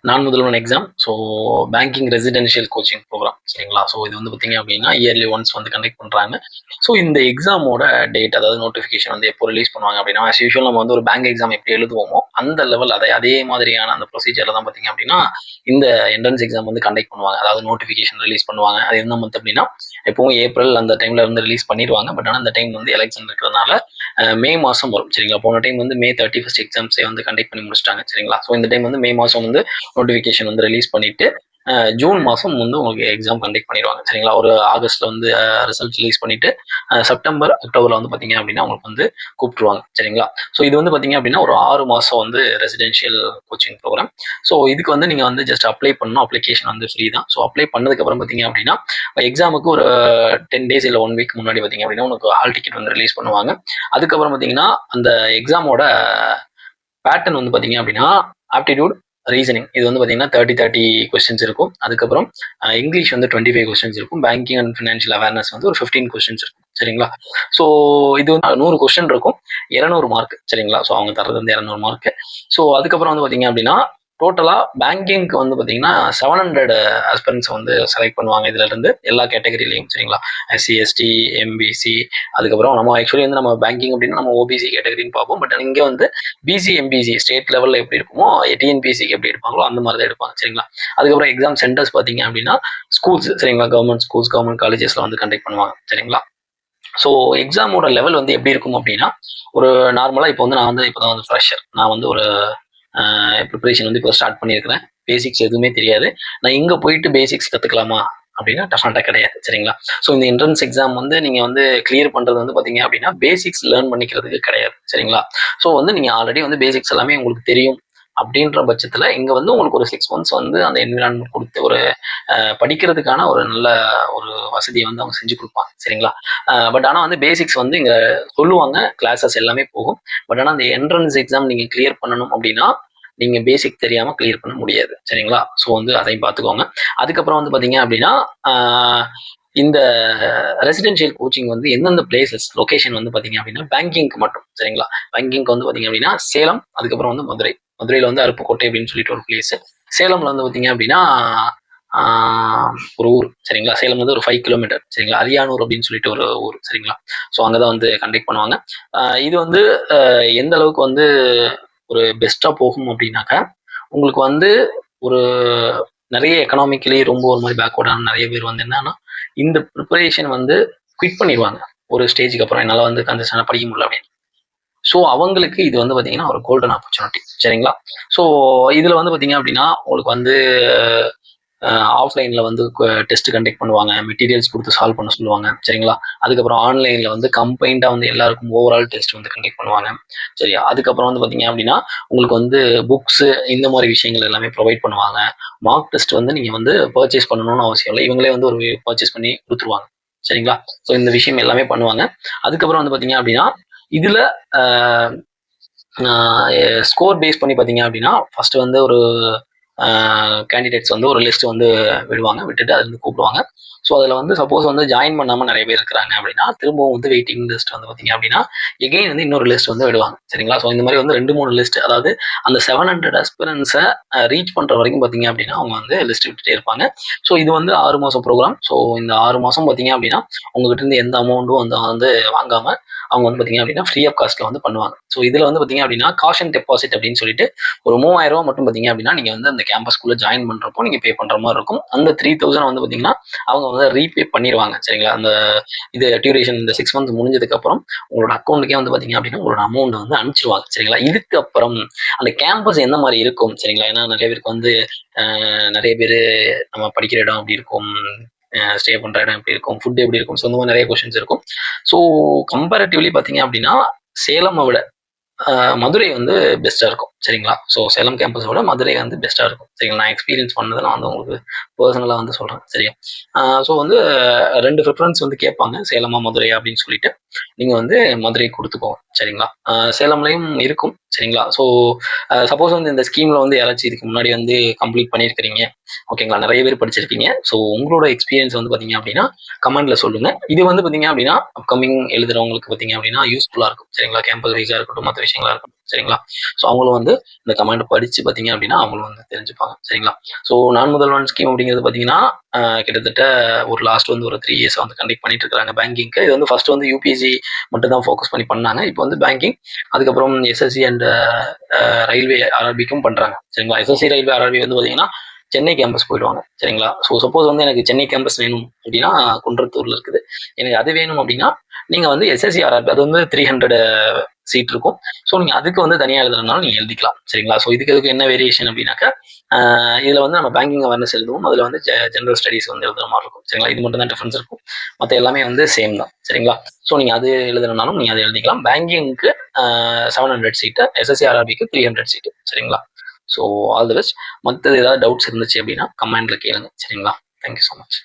நான் Mudhalvan exam. So banking residential coaching programme சரிங்களா. So இது வந்து பார்த்தீங்க அப்படின்னா இயர்லி ஒன்ஸ் வந்து கண்டக்ட் பண்ணுறாங்க. ஸோ இந்த எக்ஸாமோட டேட் அதாவது நோட்டிஃபிகேஷன் வந்து எப்போ ரிலீஸ் பண்ணுவாங்க அப்படின்னா, ஆஸ் யூஷுவல் நம்ம வந்து ஒரு பேங்க் எக்ஸாம் எப்படி எழுதுவோமோ அந்த லெவல் அதே மாதிரியான அந்த ப்ரொசீஜரில் தான் பார்த்தீங்க அப்படின்னா இந்த என்ட்ரன்ஸ் எக்ஸாம் வந்து கண்டக்ட் பண்ணுவாங்க. அதாவது நோட்டிஃபிகேஷன் ரிலீஸ் பண்ணுவாங்க. அது என்ன மந்த் அப்படின்னா எப்பவும் ஏப்ரல் அந்த டைம்ல இருந்து ரிலீஸ் பண்ணிடுவாங்க. பட் ஆனால் அந்த டைம் வந்து எலெக்ஷன் இருக்கிறதுனால மே மாதம் வரும் சரிங்களா. போன டைம் வந்து மே 31 எக்ஸாம்ஸே வந்து கண்டக்ட் பண்ணி முடிச்சிட்டாங்க சரிங்களா. ஸோ இந்த டைம் வந்து மே மாதம் வந்து நோட்டிஃபிகேஷன் வந்து ரிலீஸ் பண்ணிட்டு ஜூன் மாதம் வந்து உங்களுக்கு எக்ஸாம் கண்டக்ட் பண்ணிடுவாங்க சரிங்களா. ஒரு ஆகஸ்ட்ல வந்து ரிசல்ட் ரிலீஸ் பண்ணிட்டு செப்டம்பர் அக்டோபர்ல வந்து பார்த்தீங்க அப்படின்னா உங்களுக்கு வந்து கூப்பிட்டுருவாங்க சரிங்களா. ஸோ இது வந்து பார்த்தீங்க அப்படின்னா ஒரு 6 மாதம் வந்து ரெசிடென்ஷியல் கோச்சிங் ப்ரோக்ராம். ஸோ இதுக்கு வந்து நீங்கள் வந்து ஜஸ்ட் அப்ளை பண்ணணும். அப்ளிகேஷன் வந்து ஃப்ரீ தான். ஸோ அப்ளை பண்ணதுக்கப்புறம் பார்த்தீங்க அப்படின்னா எக்ஸாமுக்கு ஒரு 10 டேஸ் இல்லை 1 வீக் முன்னாடி பார்த்தீங்க அப்படின்னா உங்களுக்கு ஹால் டிக்கெட் வந்து ரிலீஸ் பண்ணுவாங்க. அதுக்கப்புறம் பார்த்தீங்கன்னா அந்த எக்ஸாமோட பேட்டர்ன் வந்து பார்த்தீங்க அப்படின்னா ஆப்டிடியூட் ரீசனிங் இது வந்து பார்த்தீங்கன்னா 30 கொஸ்டின்ஸ் இருக்கும். அதுக்கப்புறம் இங்கிலீஷ் வந்து 25 கொஸ்டின்ஸ் இருக்கும். பேங்கிங் அண்ட் ஃபினான்ஷியல் அவேர்னஸ் வந்து ஒரு 15 கொஸ்டின்ஸ் இருக்கும் சரிங்களா. ஸோ இது வந்து 100 கொஸ்டின் இருக்கும், 200 மார்க் சரிங்களா. ஸோ அவங்க தரது வந்து 200 மார்க். ஸோ அதுக்கப்புறம் வந்து பார்த்தீங்க அப்படின்னா டோட்டலாக பேங்கிங்க்கு வந்து பார்த்தீங்கன்னா 700 ஆஸ்பிரன்ஸ் வந்து செலக்ட் பண்ணுவாங்க இதுல இருந்து எல்லா கேட்டகரியிலையும் சரிங்களா. எஸ்சி எஸ்டி எம்பிசி அதுக்கப்புறம் நம்ம ஆக்சுவலி வந்து நம்ம பேங்கிங் அப்படின்னா நம்ம ஓபிசி கேட்டகரின்னு பார்ப்போம். பட் இங்கே வந்து பிசி எம்பிசி ஸ்டேட் லெவலில் எப்படி இருக்குமோ டிஎன்பிசிக்கு எப்படி எடுப்பாங்களோ அந்த மாதிரி தான் எடுப்பாங்க சரிங்களா. அதுக்கப்புறம் எக்ஸாம் சென்டர்ஸ் பார்த்தீங்க அப்படின்னா ஸ்கூல்ஸ் சரிங்களா, கவர்மெண்ட் ஸ்கூல்ஸ் கவர்மெண்ட் காலேஜஸ்ல வந்து கண்டக்ட் பண்ணுவாங்க சரிங்களா. ஸோ எக்ஸாமோட லெவல் வந்து எப்படி இருக்கும் அப்படின்னா ஒரு நார்மலாக இப்போ வந்து நான் வந்து இப்போ தான் வந்து ஃப்ரெஷர், நான் வந்து ஒரு ப்ரிப்பரேஷன் வந்து இப்போ ஸ்டார்ட் பண்ணியிருக்கிறேன். பேசிக்ஸ் எதுவுமே தெரியாது. நான் இங்கே போயிட்டு பேசிக்ஸ் கற்றுக்கலாமா அப்படின்னா டெஃபினட்டாக கிடையாது சரிங்களா. ஸோ இந்த என்ட்ரன்ஸ் எக்ஸாம் வந்து நீங்கள் வந்து கிளியர் பண்ணுறது வந்து பார்த்தீங்க அப்படின்னா பேசிக்ஸ் லேர்ன் பண்ணிக்கிறதுக்கு கிடையாது சரிங்களா. ஸோ வந்து நீங்கள் ஆல்ரெடி வந்து பேசிக்ஸ் எல்லாமே உங்களுக்கு தெரியும் அப்படின்ற பட்சத்தில் இங்கே வந்து உங்களுக்கு ஒரு 6 months வந்து அந்த என்விரான்மெண்ட் கொடுத்து ஒரு படிக்கிறதுக்கான ஒரு நல்ல ஒரு வசதியை வந்து அவங்க செஞ்சு கொடுப்பாங்க சரிங்களா. பட் ஆனால் வந்து பேசிக்ஸ் வந்து இங்கே சொல்லுவாங்க, கிளாஸஸ் எல்லாமே போகும். பட் ஆனால் அந்த என்ட்ரன்ஸ் எக்ஸாம் நீங்கள் கிளியர் பண்ணணும் அப்படின்னா நீங்கள் பேசிக் தெரியாமல் கிளியர் பண்ண முடியாது சரிங்களா. ஸோ வந்து அதையும் பார்த்துக்கோங்க. அதுக்கப்புறம் வந்து பார்த்தீங்க அப்படின்னா இந்த ரெசிடென்ஷியல் கோச்சிங் வந்து எந்தெந்த பிளேசஸ் லொகேஷன் வந்து பார்த்தீங்க அப்படின்னா பேங்கிங்க்கு மட்டும் சரிங்களா. பேங்கிங்க்கு வந்து பார்த்தீங்க அப்படின்னா சேலம், அதுக்கப்புறம் வந்து மதுரை. மதுரையில் வந்து அருப்புக்கோட்டை அப்படின்னு சொல்லிட்டு ஒரு பிளேஸ். சேலம்ல வந்து பார்த்தீங்க அப்படின்னா ஒரு ஊர் சரிங்களா. சேலம் வந்து ஒரு 5 கிலோமீட்டர் சரிங்களா. அரியானூர் அப்படின்னு சொல்லிட்டு ஒரு ஊர் சரிங்களா. ஸோ அங்கே தான் வந்து கண்டக்ட் பண்ணுவாங்க. இது வந்து எந்த அளவுக்கு வந்து ஒரு பெஸ்ட்டாக போகும் அப்படின்னாக்கா உங்களுக்கு வந்து ஒரு நிறைய எக்கனாமிக்கலி ரொம்ப ஒரு மாதிரி பேக்வர்டான நிறைய பேர் வந்து என்னன்னா இந்த ப்ரிப்பரேஷன் வந்து குவிட் பண்ணிடுவாங்க ஒரு ஸ்டேஜுக்கு அப்புறம், என்னால் வந்து கன்சிஸ்டன்டாக படிக்க முடியல அப்படின்னு. ஸோ அவங்களுக்கு இது வந்து பார்த்தீங்கன்னா ஒரு கோல்டன் ஆப்பர்ச்சுனிட்டி சரிங்களா. ஸோ இதில் வந்து பார்த்தீங்க அப்படின்னா உங்களுக்கு வந்து ஆஃப்லைனில் வந்து டெஸ்ட் கண்டக்ட் பண்ணுவாங்க, மெட்டீரியல்ஸ் கொடுத்து சால்வ் பண்ண சொல்லுவாங்க சரிங்களா. அதுக்கப்புறம் ஆன்லைனில் வந்து கம்பைண்டாக வந்து எல்லாருக்கும் ஓவரால் டெஸ்ட் வந்து கண்டக்ட் பண்ணுவாங்க சரியா. அதுக்கப்புறம் வந்து பார்த்தீங்க அப்படின்னா உங்களுக்கு வந்து புக்ஸு இந்த மாதிரி விஷயங்கள் எல்லாமே ப்ரொவைட் பண்ணுவாங்க. மார்க் டெஸ்ட் வந்து நீங்கள் வந்து பர்ச்சேஸ் பண்ணணும்னு அவசியம் இல்லை, இவங்களே வந்து ஒரு பர்ச்சேஸ் பண்ணி கொடுத்துருவாங்க சரிங்களா. ஸோ இந்த விஷயம் எல்லாமே பண்ணுவாங்க. அதுக்கப்புறம் வந்து பார்த்தீங்க அப்படின்னா இதில் ஸ்கோர் பேஸ் பண்ணி பார்த்தீங்க அப்படின்னா ஃபர்ஸ்ட் வந்து ஒரு கேண்டிடேட்ஸ் வந்து ஒரு லிஸ்ட் வந்து விடுவாங்க, விட்டுட்டு அது வந்து கூப்பிடுவாங்க. ஸோ அதில் வந்து சப்போஸ் வந்து ஜாயின் பண்ணாமல் நிறைய பேர் இருக்கிறாங்க அப்படின்னா திரும்பவும் வந்து வெயிட்டிங் லிஸ்ட் வந்து பார்த்தீங்க அப்படின்னா எகெயின் வந்து இன்னொரு லிஸ்ட் வந்து விடுவாங்க சரிங்களா. ஸோ இந்த மாதிரி வந்து 2-3 லிஸ்ட், அதாவது அந்த 700 அஸ்பிரன்ஸை ரீச் பண்ணுற வரைக்கும் பார்த்தீங்க அப்படின்னா அவங்க வந்து லிஸ்ட் விட்டுட்டே இருப்பாங்க. ஸோ இது வந்து 6 மாதம் ப்ரோக்ராம். ஸோ இந்த 6 மாதம் பார்த்தீங்க அப்படின்னா உங்ககிட்ட இருந்து எந்த அமௌண்ட்டும் வந்து வாங்காமல் அவங்க வந்து பார்த்தீங்க அப்படின்னா ஃப்ரீ ஆஃப் காஸ்ட்டில் வந்து பண்ணுவாங்க. ஸோ இதில் வந்து பார்த்தீங்க அப்படின்னா காஷன் டெபாசிட் அப்படின்னு சொல்லிட்டு ஒரு 3000 ரூபா மட்டும் பார்த்தீங்க அப்படின்னா நீங்கள் வந்து அந்த கேம்பஸ்குள்ளே ஜாயின் பண்ணுறப்போ நீங்கள் பே பண்ணுற மாதிரி இருக்கும். அந்த 3000 வந்து பார்த்தீங்கன்னா அவங்க வந்து ரீபே பண்ணிடுவாங்க சரிங்களா. அந்த இது டியூரேஷன் இந்த 6 months முடிஞ்சதுக்கப்புறம் உங்களோட அக்கௌண்ட்டுக்கே வந்து பார்த்தீங்க அப்படின்னா உங்களோட அமௌண்ட் வந்து அனுப்பிச்சிருவாங்க சரிங்களா. இதுக்கப்புறம் அந்த கேம்பஸ் எந்த மாதிரி இருக்கும் சரிங்களா. ஏன்னா நிறைய பேருக்கு வந்து நிறைய பேர் நம்ம படிக்கிற இடம் அப்படி இருக்கும், ஸ்டே பண்ணுற இடம் எப்படி இருக்கும், ஃபுட் எப்படி இருக்கும், ஸோ இந்த மாதிரி நிறைய கொஸ்டின்ஸ் இருக்கும். ஸோ கம்பேரிட்டிவ்லி பார்த்தீங்க அப்படின்னா சேலமை விட மதுரை வந்து பெஸ்ட்டாக இருக்கும் சரிங்களா. ஸோ சேலம் கேம்பஸை விட மதுரை வந்து பெஸ்ட்டாக இருக்கும் சரிங்களா. நான் எக்ஸ்பீரியன்ஸ் பண்ணதை நான் வந்து உங்களுக்கு பர்சனலாக வந்து சொல்கிறேன் சரியா. ஸோ வந்து 2 ப்ரிஃபரன்ஸ் வந்து கேட்பாங்க, சேலமா மதுரையா அப்படின்னு சொல்லிட்டு நீங்கள் வந்து மதுரை கொடுத்துக்கோங்க சரிங்களா. சேலம்லையும் இருக்கும் சரிங்களா. ஸோ சப்போஸ் வந்து இந்த ஸ்கீமில் வந்து யாராச்சும் இதுக்கு முன்னாடி வந்து கம்ப்ளீட் பண்ணியிருக்கிறீங்க ஓகேங்களா, நிறைய பேர் படிச்சிருக்கீங்க. ஸோ உங்களோட எக்ஸ்பீரியன்ஸ் வந்து பார்த்தீங்க அப்படின்னா கமெண்ட்ல சொல்லுங்கள். இது வந்து பார்த்தீங்க அப்படின்னா அப்கமிங் எழுதுறவங்களுக்கு பார்த்தீங்க அப்படின்னா யூஸ்ஃபுல்லாக இருக்கும் சரிங்களா. கேம்பஸ் வைஸாக இருக்கட்டும், மற்ற விஷயங்களா இருக்கட்டும். சரிங்களா. ஸோ அவங்களும் வந்து இந்த கமாண்ட் படிச்சு பார்த்தீங்க அப்படின்னா அவங்களும் வந்து தெரிஞ்சுப்பாங்க. சரிங்களா. ஸோ நான் முதல்வன் ஸ்கீம் அப்படிங்கிறது பார்த்தீங்கன்னா கிட்டத்தட்ட ஒரு லாஸ்ட் வந்து ஒரு 3 இயர்ஸா வந்து கண்டக்ட் பண்ணிட்டு இருக்காங்க பேங்கிங்க்கு. இது வந்து ஃபர்ஸ்ட் வந்து யூபிஎஸ்சி மட்டும் தான் ஃபோக்கஸ் பண்ணி பண்ணாங்க. இப்போ வந்து பேங்கிங், அதுக்கப்புறம் எஸ்எஸ்சி அண்ட் ரயில்வே ஆர்ஆர்பிக்கும் பண்றாங்க. சரிங்களா. எஸ்எஸ்சி ரயில்வே ஆர்ஆர்பி வந்து பார்த்தீங்கன்னா சென்னை கேம்பஸ் போயிடுவாங்க. சரிங்களா. ஸோ சப்போஸ் வந்து எனக்கு சென்னை கேம்பஸ் வேணும் அப்படின்னா குன்றத்தூர்ல இருக்குது. எனக்கு அது வேணும் அப்படின்னா நீங்க வந்து எஸ்எஸ்சி ஆர்ஆர்பி அது வந்து 300 சீட் இருக்கும். ஸோ நீங்க அதுக்கு வந்து தனியா எழுதுறதுனாலும் நீங்க எழுதிக்கலாம். சரிங்களா. ஸோ இதுக்கு என்ன வேரியேஷன் அப்படின்னாக்கா இதுல வந்து நம்ம பேங்கிங் அவேர்னஸ் எழுதுவோம். அதுல வந்து ஜெனரல் ஸ்டடீஸ் வந்து எழுதுற மாதிரி இருக்கும். சரிங்களா. இது மட்டும் தான் டிஃபரன்ஸ் இருக்கும். மற்ற எல்லாமே வந்து சேம் தான். சரிங்களா. ஸோ நீங்க அது எழுதுறதுனாலும் நீங்க அதை எழுதிக்கலாம். பேங்கிங்க்கு 700 சீட்டு, எஸ்எஸ்சி ஆர்ஆர்பிக்கு 300 சீட்டு. சரிங்களா. So all the best. மற்றது ஏதாவது டவுட்ஸ் இருந்துச்சு அப்படின்னா கமெண்ட்ல கேளுங்க. சரிங்களா. Thank you so much.